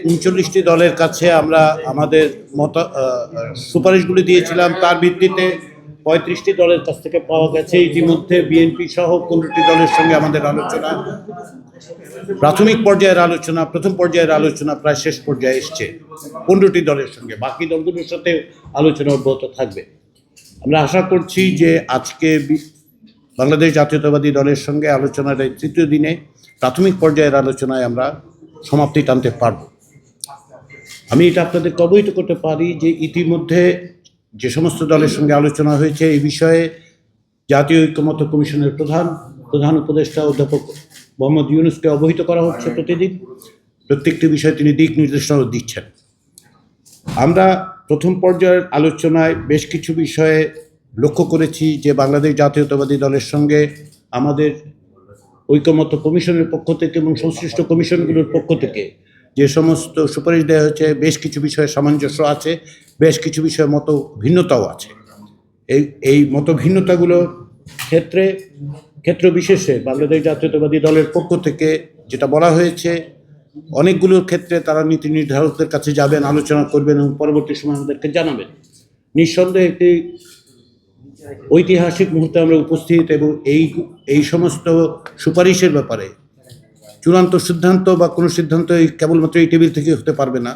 ৩৯টি দলের কাছে আমরা আমাদের সুপারিশগুলি দিয়েছিলাম। তার ভিত্তিতে ৩৫টি দলের কাছ থেকে পাওয়া গেছে। ইতিমধ্যে বিএনপি সহ 15টি দলের সঙ্গে আমাদের আলোচনা, প্রাথমিক পর্যায়ের আলোচনা, প্রথম পর্যায়ের আলোচনা প্রায় শেষ পর্যায়ে এসছে 15টি দলের সঙ্গে। বাকি দলগুলোর সাথে আলোচনা অব্যাহত থাকবে। আমরা আশা করছি যে আজকে বাংলাদেশ জাতীয়তাবাদী দলের সঙ্গে আলোচনার এই তৃতীয় দিনে প্রাথমিক পর্যায়ের আলোচনায় আমরা সমাপ্তি টানতে পারব। আমি এটা আপনাদেরকে অবহিত করতে পারি যে ইতিমধ্যে যে সমস্ত দলের সঙ্গে আলোচনা হয়েছে এই বিষয়ে জাতীয় ঐক্যমত্য কমিশনের প্রধান উপদেষ্টা অধ্যাপক মোহাম্মদ ইউনূসকে অবহিত করা হচ্ছে। প্রতিদিন প্রত্যেকটি বিষয়ে তিনি দিক নির্দেশনাও দিচ্ছেন। আমরা প্রথম পর্যায়ের আলোচনায় বেশ কিছু বিষয়ে লক্ষ্য করেছি যে বাংলাদেশ জাতীয়তাবাদী দলের সঙ্গে আমাদের ঐক্যমত্য কমিশনের পক্ষ থেকে এবং সংশ্লিষ্ট কমিশনগুলোর পক্ষ থেকে যে সমস্ত সুপারিশ দেওয়া হয়েছে বেশ কিছু বিষয়ে সামঞ্জস্য আছে, বেশ কিছু বিষয়ে মত ভিন্নতাও আছে। এই মত ভিন্নতাগুলোর ক্ষেত্র বিশেষে বাংলাদেশ জাতীয়তাবাদী দলের পক্ষ থেকে যেটা বলা হয়েছে, অনেকগুলোর ক্ষেত্রে তারা নীতি নির্ধারকদের কাছে যাবেন, আলোচনা করবেন এবং পরবর্তী সময় আমাদেরকে জানাবেন। নিঃসন্দেহে একটি ঐতিহাসিক মুহূর্তে আমরা উপস্থিত এবং এই সমস্ত সুপারিশের ব্যাপারে চূড়ান্ত সিদ্ধান্ত বা কোনো সিদ্ধান্ত কেবলমাত্র এই টেবিল থেকে হতে পারবে না,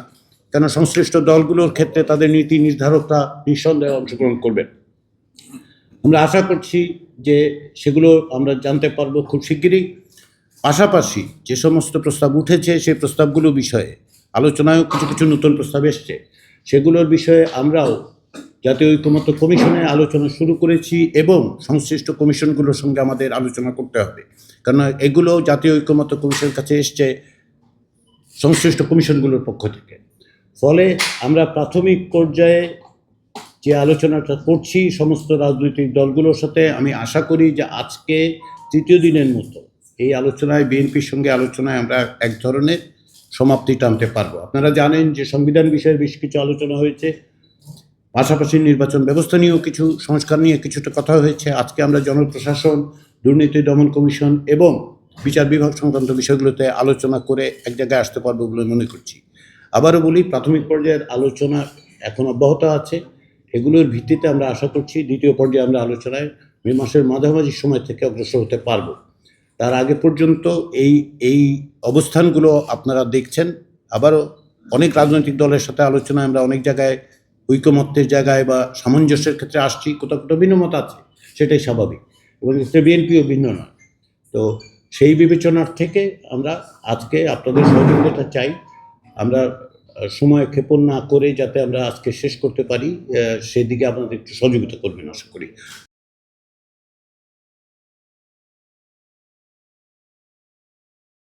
কেন সংশ্লিষ্ট দলগুলোর ক্ষেত্রে তাদের নীতি নির্ধারকরা নিঃসন্দেহে অংশগ্রহণ করবেন। আমরা আশা করছি যে সেগুলো আমরা জানতে পারবো খুব শিগগিরই। পাশাপাশি যে সমস্ত প্রস্তাব উঠেছে সেই প্রস্তাবগুলো বিষয়ে আলোচনায়ও কিছু নতুন প্রস্তাব এসছে, সেগুলোর বিষয়ে আমরাও জাতীয় ঐক্যমত্য কমিশনে আলোচনা শুরু করেছি এবং সংশ্লিষ্ট কমিশনগুলোর সঙ্গে আমাদের আলোচনা করতে হবে, কারণ এগুলো জাতীয় ঐক্যমত্য কমিশনের কাছে এসছে সংশ্লিষ্ট কমিশনগুলোর পক্ষ থেকে। ফলে আমরা প্রাথমিক পর্যায়ে যে আলোচনাটা করছি সমস্ত রাজনৈতিক দলগুলোর সাথে, আমি আশা করি যে আজকে তৃতীয় দিনের মতো এই আলোচনায় বিএনপির সঙ্গে আলোচনায় আমরা এক ধরনের সমাপ্তি টানতে পারবো। আপনারা জানেন যে সংবিধান বিষয়ে বেশ কিছু আলোচনা হয়েছে, পাশাপাশি নির্বাচন ব্যবস্থা নিয়েও কিছু সংস্কার নিয়ে কিছুটা কথা হয়েছে। আজকে আমরা জনপ্রশাসন, দুর্নীতি দমন কমিশন এবং বিচার বিভাগ সংক্রান্ত বিষয়গুলোতে আলোচনা করে এক জায়গায় আসতে পারবো বলে মনে করছি। আবারও বলি, প্রাথমিক পর্যায়ের আলোচনা এখন অব্যাহত আছে। এগুলোর ভিত্তিতে আমরা আশা করছি দ্বিতীয় পর্যায়ে আমরা আলোচনায় মে মাসের মাঝামাঝি সময় থেকে অগ্রসর হতে পারবো। তার আগে পর্যন্ত এই অবস্থানগুলো আপনারা দেখছেন। আবারও অনেক রাজনৈতিক দলের সাথে আলোচনায় আমরা অনেক জায়গায় ঐকমত্যের জায়গায় বা সামঞ্জস্যের ক্ষেত্রে আসছি, কোথাও ভিন্নমত আছে, সেটাই স্বাভাবিক, এবং এতে বিএনপিও ভিন্ন নয়। তো সেই বিবেচনার থেকে আমরা আজকে আপনাদের সহযোগিতা চাই। আমরা সময় ক্ষেপণ না করে যাতে আমরা আজকে শেষ করতে পারি সেদিকে আপনাদের একটু সহযোগিতা করবেন আশা করি।